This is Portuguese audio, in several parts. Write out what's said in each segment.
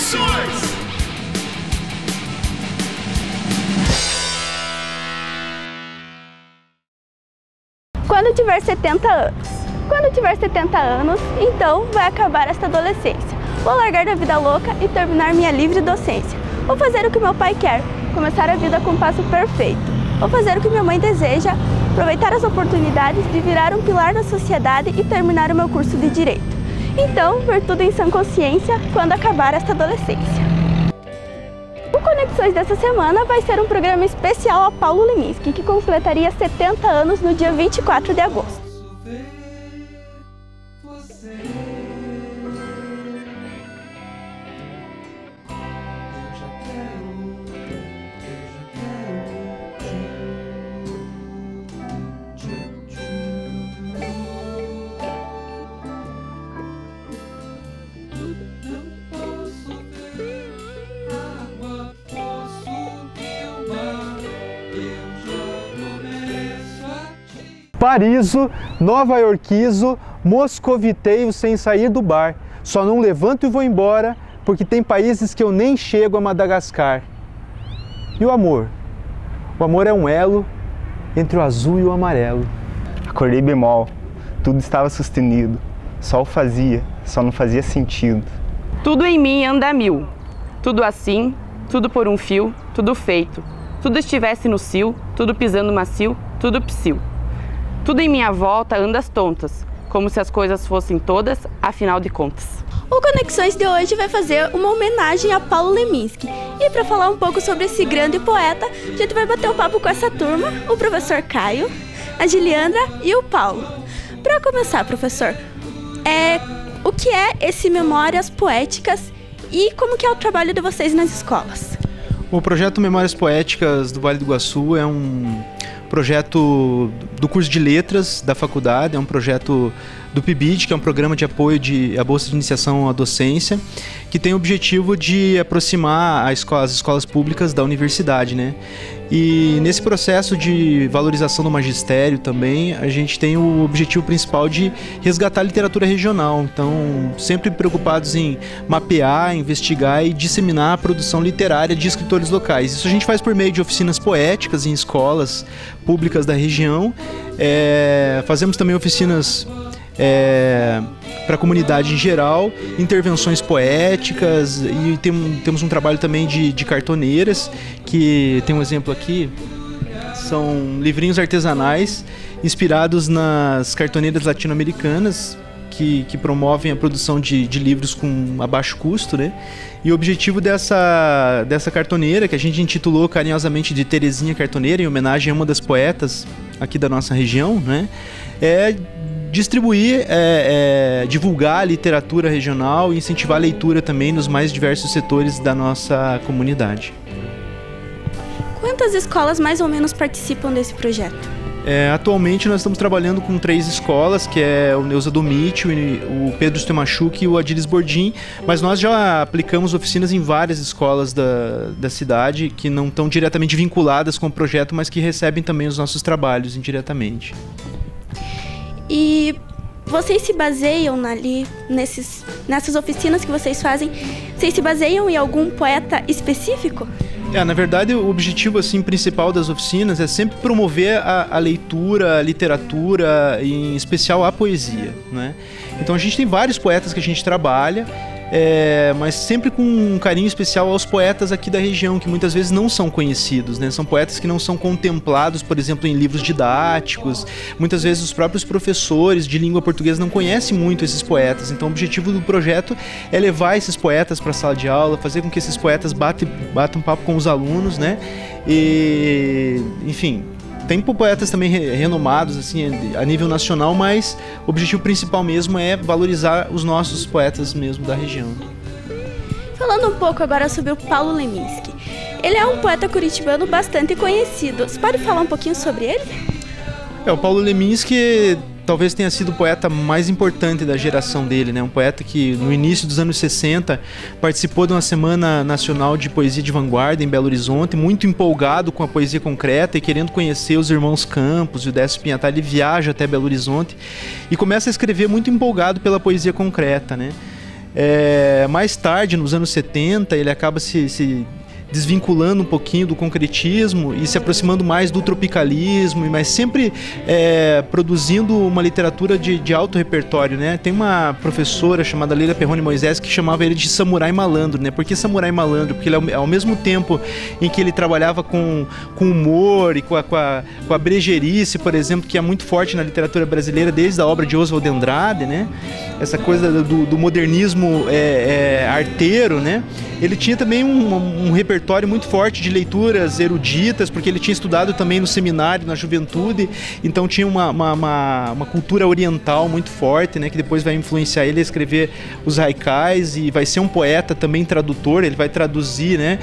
Conexões. Quando tiver 70 anos. Quando tiver 70 anos, então vai acabar esta adolescência. Vou largar da vida louca e terminar minha livre docência. Vou fazer o que meu pai quer, começar a vida com um passo perfeito. Vou fazer o que minha mãe deseja, aproveitar as oportunidades de virar um pilar da sociedade e terminar o meu curso de Direito. Então, ver tudo em sã consciência quando acabar esta adolescência. O Conexões dessa semana vai ser um programa especial a Paulo Leminski, que completaria 70 anos no dia 24 de agosto. Pariso, nova-iorquizo, moscoviteio sem sair do bar. Só não levanto e vou embora, porque tem países que eu nem chego a Madagascar. E o amor? O amor é um elo entre o azul e o amarelo. Acordei bemol, tudo estava sustenido. Só o fazia, só não fazia sentido. Tudo em mim anda a mil. Tudo assim, tudo por um fio, tudo feito. Tudo estivesse no cio, tudo pisando macio, tudo psil. Tudo em minha volta anda às tontas, como se as coisas fossem todas, afinal de contas. O Conexões de hoje vai fazer uma homenagem a Paulo Leminski. E para falar um pouco sobre esse grande poeta, a gente vai bater um papo com essa turma, o professor Caio, a Giliandra e o Paulo. Para começar, professor, o que é esse Memórias Poéticas e como que é o trabalho de vocês nas escolas? O projeto Memórias Poéticas do Vale do Iguaçu é um projeto do curso de Letras da faculdade, é um projeto do PIBID, que é um programa de apoio à Bolsa de Iniciação à Docência, que tem o objetivo de aproximar as escolas públicas da universidade, né? E nesse processo de valorização do magistério também, a gente tem o objetivo principal de resgatar a literatura regional. Então, sempre preocupados em mapear, investigar e disseminar a produção literária de escritores locais. Isso a gente faz por meio de oficinas poéticas em escolas públicas da região. Fazemos também oficinas para a comunidade em geral, intervenções poéticas e temos um trabalho também de cartoneiras, que tem um exemplo aqui, são livrinhos artesanais inspirados nas cartoneiras latino-americanas que promovem a produção de livros com a baixo custo, né? E o objetivo dessa cartoneira, que a gente intitulou carinhosamente de Terezinha Cartoneira, em homenagem a uma das poetas aqui da nossa região, né? É distribuir, divulgar a literatura regional e incentivar a leitura também nos mais diversos setores da nossa comunidade. Quantas escolas mais ou menos participam desse projeto? Atualmente nós estamos trabalhando com 3 escolas, que é o Neuza Domit, o Pedro Stemachuk e o Adilis Bordim, mas nós já aplicamos oficinas em várias escolas da cidade que não estão diretamente vinculadas com o projeto, mas que recebem também os nossos trabalhos indiretamente. E vocês se baseiam nessas oficinas que vocês fazem, vocês se baseiam em algum poeta específico? Na verdade, o objetivo assim, principal das oficinas é sempre promover a leitura, a literatura, e em especial a poesia, né? Então a gente tem vários poetas que a gente trabalha, mas sempre com um carinho especial aos poetas aqui da região, que muitas vezes não são conhecidos, né? São poetas que não são contemplados, por exemplo, em livros didáticos. Muitas vezes os próprios professores de língua portuguesa não conhecem muito esses poetas. Então o objetivo do projeto é levar esses poetas para a sala de aula, fazer com que esses poetas batam papo com os alunos, né? E, enfim, tem poetas também renomados assim, a nível nacional, mas o objetivo principal mesmo é valorizar os nossos poetas mesmo da região. Falando um pouco agora sobre o Paulo Leminski. Ele é um poeta curitibano bastante conhecido. Você pode falar um pouquinho sobre ele? O Paulo Leminski talvez tenha sido o poeta mais importante da geração dele, né? Um poeta que no início dos anos 60 participou de uma Semana Nacional de Poesia de Vanguarda em Belo Horizonte, muito empolgado com a poesia concreta e querendo conhecer os irmãos Campos e o Décio Pinhatá. Ele viaja até Belo Horizonte e começa a escrever muito empolgado pela poesia concreta, né? Mais tarde, nos anos 70, ele acaba se desvinculando um pouquinho do concretismo e se aproximando mais do tropicalismo, mas sempre produzindo uma literatura de alto repertório, né? Tem uma professora chamada Leila Perrone Moisés que chamava ele de samurai malandro, né? Por que samurai malandro? Porque ele, ao mesmo tempo em que ele trabalhava com humor e com a brejeirice, por exemplo, que é muito forte na literatura brasileira desde a obra de Oswald de Andrade, né? Essa coisa do modernismo arteiro, né? Ele tinha também um repertório muito forte de leituras eruditas, porque ele tinha estudado também no seminário, na juventude, então tinha uma cultura oriental muito forte, né, que depois vai influenciar ele a escrever os haikais, e vai ser um poeta também tradutor. Ele vai traduzir, né,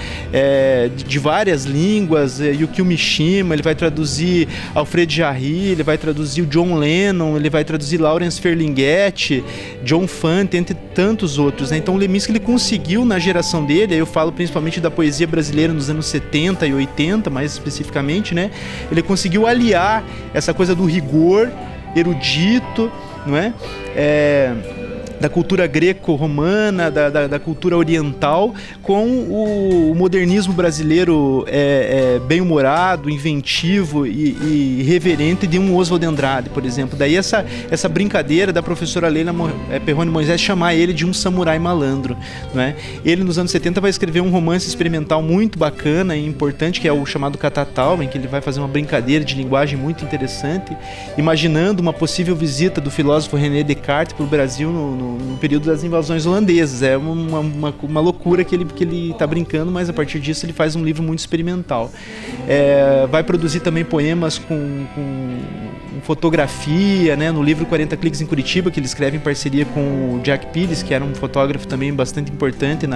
de várias línguas, Yukio Mishima, ele vai traduzir Alfred Jarry, ele vai traduzir o John Lennon, ele vai traduzir Lawrence Ferlinghetti, John Fante, entre tantos outros, né? Então o Leminski, ele conseguiu, na geração dele, aí eu falo principalmente da poesia brasileira nos anos 70 e 80, mais especificamente, né? Ele conseguiu aliar essa coisa do rigor erudito, não é? Da cultura greco-romana, da cultura oriental, com o modernismo brasileiro bem-humorado, inventivo e irreverente de um Oswald de Andrade, por exemplo. Daí essa brincadeira da professora Leila Perrone Moisés chamar ele de um samurai malandro, não é? Ele, nos anos 70, vai escrever um romance experimental muito bacana e importante, que é o chamado Catatal, em que ele vai fazer uma brincadeira de linguagem muito interessante, imaginando uma possível visita do filósofo René Descartes para o Brasil no período das invasões holandesas. É uma loucura que ele está brincando, mas a partir disso ele faz um livro muito experimental. Vai produzir também poemas com fotografia, né, no livro 40 Cliques em Curitiba, que ele escreve em parceria com o Jack Pires, que era um fotógrafo também bastante importante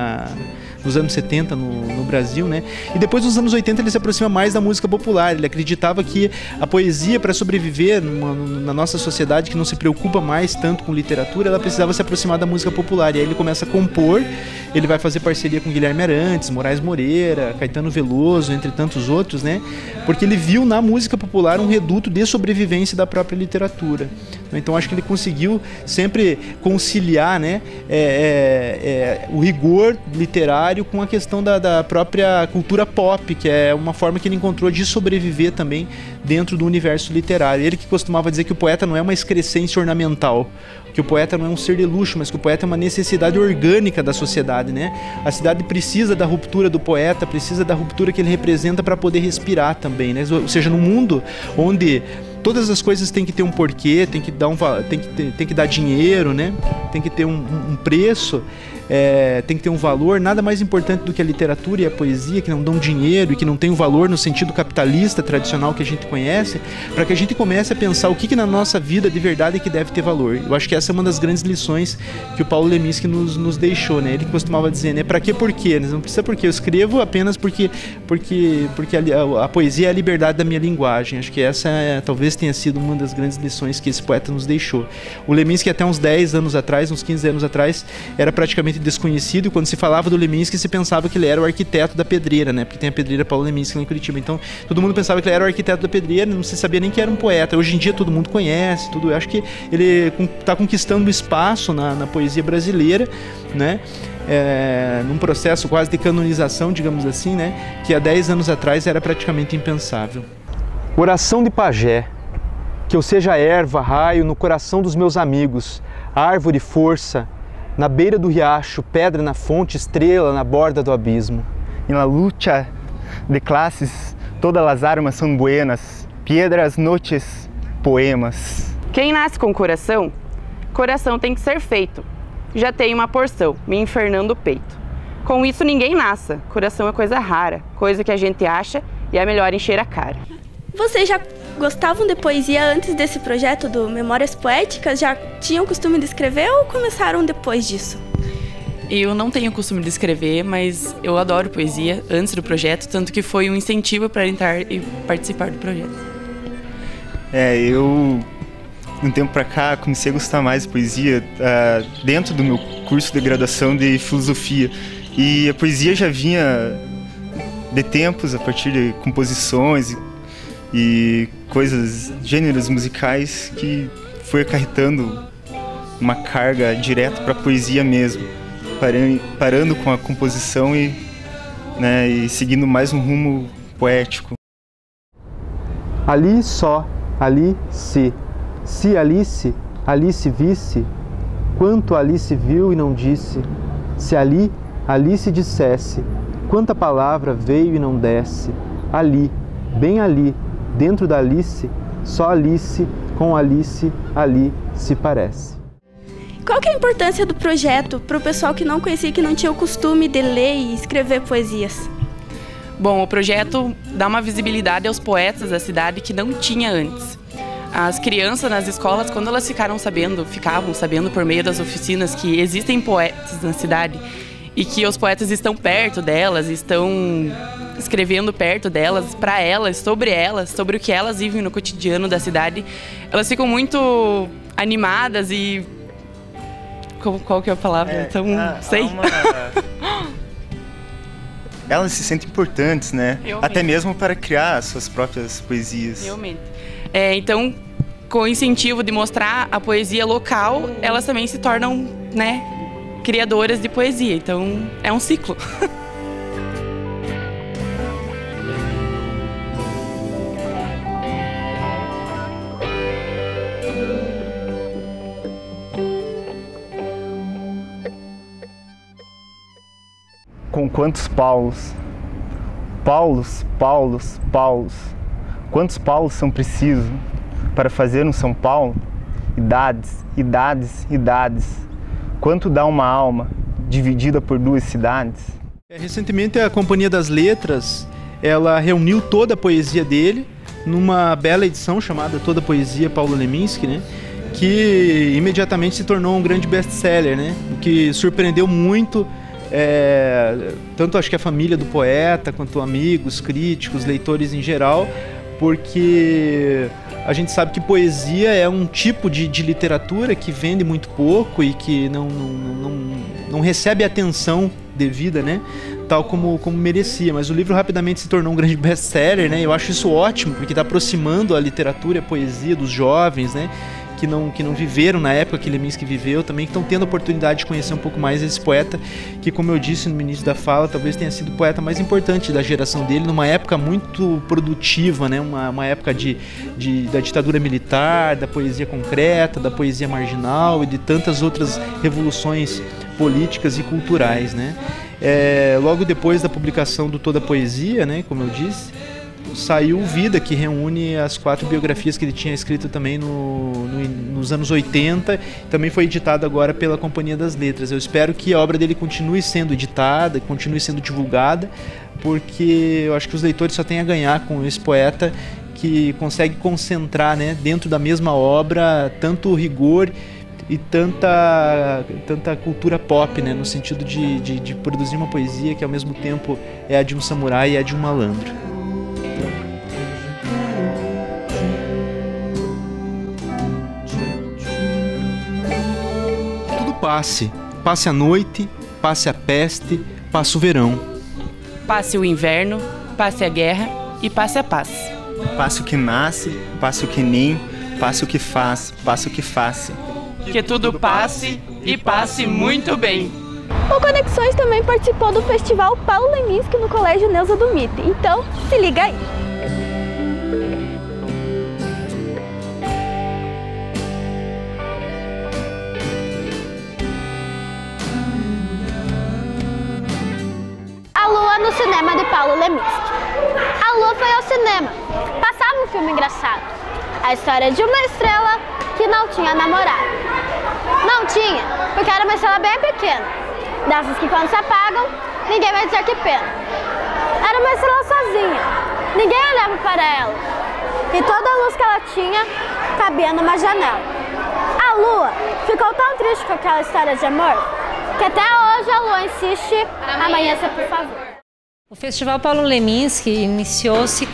nos anos 70 no Brasil, né? E depois, nos anos 80, ele se aproxima mais da música popular. Ele acreditava que a poesia, para sobreviver na nossa sociedade que não se preocupa mais tanto com literatura, ela precisava se aproximar da música popular. E aí ele começa a compor. Ele vai fazer parceria com Guilherme Arantes, Moraes Moreira, Caetano Veloso, entre tantos outros, né? Porque ele viu na música popular um reduto de sobrevivência da própria literatura. Então acho que ele conseguiu sempre conciliar, né, o rigor literário com a questão da própria cultura pop, que é uma forma que ele encontrou de sobreviver também dentro do universo literário. Ele que costumava dizer que o poeta não é uma excrescência ornamental, que o poeta não é um ser de luxo, mas que o poeta é uma necessidade orgânica da sociedade, né? A cidade precisa da ruptura do poeta, precisa da ruptura que ele representa para poder respirar também, né? Ou seja, num mundo onde todas as coisas têm que ter um porquê, tem que dar dinheiro, né? Tem que ter um preço, tem que ter um valor. Nada mais importante do que a literatura e a poesia, que não dão dinheiro e que não tem um valor no sentido capitalista tradicional que a gente conhece, para que a gente comece a pensar o que na nossa vida de verdade é que deve ter valor. Eu acho que essa é uma das grandes lições que o Paulo Leminski nos deixou, né? Ele costumava dizer, né? Para que porquê? Não precisa porquê. Eu escrevo apenas porque a poesia é a liberdade da minha linguagem. Acho que essa talvez tenha sido uma das grandes lições que esse poeta nos deixou. O Leminski, até uns 10 anos atrás, uns 15 anos atrás, era praticamente desconhecido, e quando se falava do Leminski, se pensava que ele era o arquiteto da pedreira, né? Porque tem a pedreira Paulo Leminski lá em Curitiba. Então, todo mundo pensava que ele era o arquiteto da pedreira, não se sabia nem que era um poeta. Hoje em dia, todo mundo conhece, tudo. Eu acho que ele está conquistando espaço na poesia brasileira, né? Num processo quase de canonização, digamos assim, né? Que há 10 anos atrás era praticamente impensável. Oração de pajé. Que eu seja erva, raio no coração dos meus amigos, árvore, força, na beira do riacho, pedra na fonte, estrela na borda do abismo. Em la lucha de classes, todas as armas são buenas, piedras, noches, poemas. Quem nasce com coração, coração tem que ser feito. Já tem uma porção, me infernando o peito. Com isso ninguém nasce, coração é coisa rara, coisa que a gente acha e é melhor encher a cara. Vocês já gostavam de poesia antes desse projeto do Memórias Poéticas? Já tinham costume de escrever ou começaram depois disso? Eu não tenho costume de escrever, mas eu adoro poesia antes do projeto, tanto que foi um incentivo para entrar e participar do projeto. Eu, de um tempo para cá, comecei a gostar mais de poesia dentro do meu curso de graduação de filosofia. E a poesia já vinha de tempos, a partir de composições e coisas, gêneros musicais, que foi acarretando uma carga direta para a poesia mesmo. parando com a composição e seguindo mais um rumo poético. Ali só, ali se Alice, Alice visse, quanto Alice viu e não disse, se ali, Alice dissesse, quanta palavra veio e não desce, ali, bem ali, dentro da Alice, só Alice com Alice ali se parece. Qual que é a importância do projeto para o pessoal que não conhecia, que não tinha o costume de ler e escrever poesias? Bom, o projeto dá uma visibilidade aos poetas da cidade que não tinha antes. As crianças nas escolas, quando elas ficavam sabendo por meio das oficinas que existem poetas na cidade e que os poetas estão perto delas, estão escrevendo perto delas, para elas, sobre o que elas vivem no cotidiano da cidade, elas ficam muito animadas e... Qual que é a palavra? Então, sei. Elas se sentem importantes, né? Realmente. Até mesmo para criar suas próprias poesias. Realmente. Então, com o incentivo de mostrar a poesia local, elas também se tornam, criadoras de poesia. Então, é um ciclo. Com quantos Paulos? Paulos, Paulos, Paulos. Quantos Paulos são precisos para fazer um São Paulo? Idades, idades, idades. Quanto dá uma alma dividida por duas cidades? Recentemente a Companhia das Letras, ela reuniu toda a poesia dele numa bela edição chamada Toda a Poesia Paulo Leminski, né? Que imediatamente se tornou um grande best-seller, né? O que surpreendeu muito tanto acho que a família do poeta, quanto amigos, críticos, leitores em geral, porque a gente sabe que poesia é um tipo de literatura que vende muito pouco e que não recebe a atenção devida, né? Tal como merecia, mas o livro rapidamente se tornou um grande best-seller, né? Eu acho isso ótimo, porque está aproximando a literatura e a poesia dos jovens, né? Que não viveram na época que Leminski viveu, também que estão tendo a oportunidade de conhecer um pouco mais esse poeta, que, como eu disse no início da fala, talvez tenha sido o poeta mais importante da geração dele, numa época muito produtiva, né? Uma época da ditadura militar, da poesia concreta, da poesia marginal e de tantas outras revoluções políticas e culturais, né? Logo depois da publicação do Toda a Poesia, né, como eu disse, saiu Vida, que reúne as 4 biografias que ele tinha escrito também nos anos 80, também foi editado agora pela Companhia das Letras. Eu espero que a obra dele continue sendo editada, continue sendo divulgada, porque eu acho que os leitores só têm a ganhar com esse poeta que consegue concentrar, né, dentro da mesma obra tanto rigor e tanta cultura pop, né, no sentido de produzir uma poesia que ao mesmo tempo é a de um samurai e a de um malandro. Passe a noite, passe a peste, passe o verão. Passe o inverno, passe a guerra e passe a paz. Passe o que nasce, passe o que nem, passe o que faz, passe o que faça. Que tudo passe e passe muito bem. O Conexões também participou do Festival Paulo Leminski no Colégio Neuza do Mite, então se liga aí. A Lua no cinema de Paulo Leminski. A Lua foi ao cinema. Passava um filme engraçado. A história de uma estrela que não tinha namorado. Não tinha, porque era uma estrela bem pequena. Dessas que quando se apagam, ninguém vai dizer que pena. Era uma estrela sozinha. Ninguém olhava para ela. E toda a luz que ela tinha cabia numa janela. A Lua ficou tão triste com aquela história de amor que até hoje a Lua insiste, amanheça, por favor. O Festival Paulo Leminski iniciou-se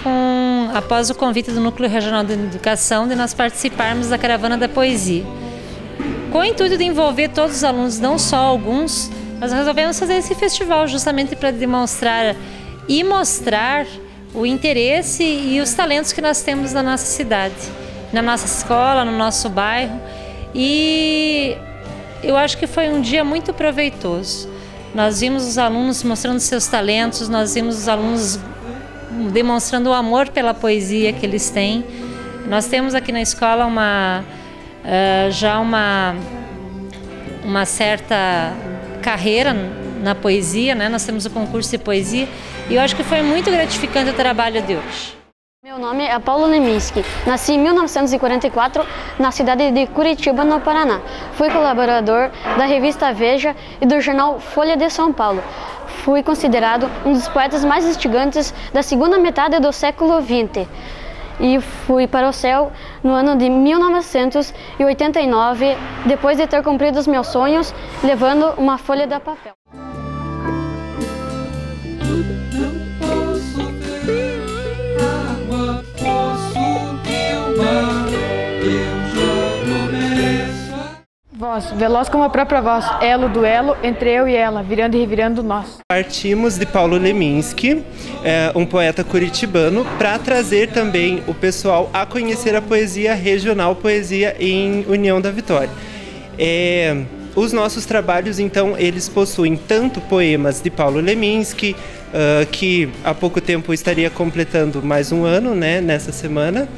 após o convite do Núcleo Regional de Educação de nós participarmos da Caravana da Poesia. Com o intuito de envolver todos os alunos, não só alguns, nós resolvemos fazer esse festival justamente para demonstrar e mostrar o interesse e os talentos que nós temos na nossa cidade, na nossa escola, no nosso bairro. E eu acho que foi um dia muito proveitoso. Nós vimos os alunos mostrando seus talentos, nós vimos os alunos demonstrando o amor pela poesia que eles têm. Nós temos aqui na escola já uma certa carreira na poesia, né? Nós temos o concurso de poesia e eu acho que foi muito gratificante o trabalho de hoje. Meu nome é Paulo Leminski. Nasci em 1944 na cidade de Curitiba, no Paraná. Fui colaborador da revista Veja e do jornal Folha de São Paulo. Fui considerado um dos poetas mais instigantes da segunda metade do século XX. E fui para o céu no ano de 1989, depois de ter cumprido os meus sonhos, levando uma folha de papel. Voz, veloz como a própria voz, elo do elo entre eu e ela, virando e revirando nós. Partimos de Paulo Leminski, um poeta curitibano, para trazer também o pessoal a conhecer a poesia regional, poesia em União da Vitória. Os nossos trabalhos, então, eles possuem tanto poemas de Paulo Leminski, que há pouco tempo estaria completando mais um ano, né, nessa semana,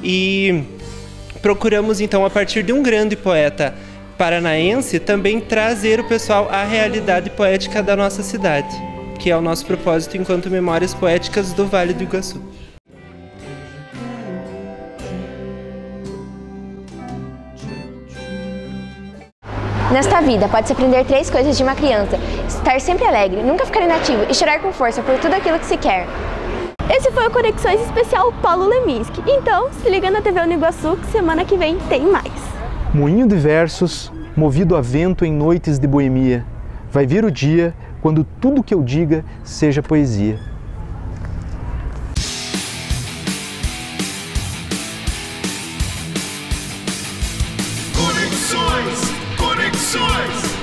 e procuramos, então, a partir de um grande poeta paranaense, também trazer o pessoal à realidade poética da nossa cidade, que é o nosso propósito enquanto Memórias Poéticas do Vale do Iguaçu. Nesta vida, pode-se aprender 3 coisas de uma criança: estar sempre alegre, nunca ficar inativo e chorar com força por tudo aquilo que se quer. Esse foi o Conexões Especial Paulo Leminski. Então, se liga na TV Uniguaçu que semana que vem tem mais. Moinho de versos, movido a vento em noites de boemia. Vai vir o dia quando tudo que eu diga seja poesia. Conexões, conexões.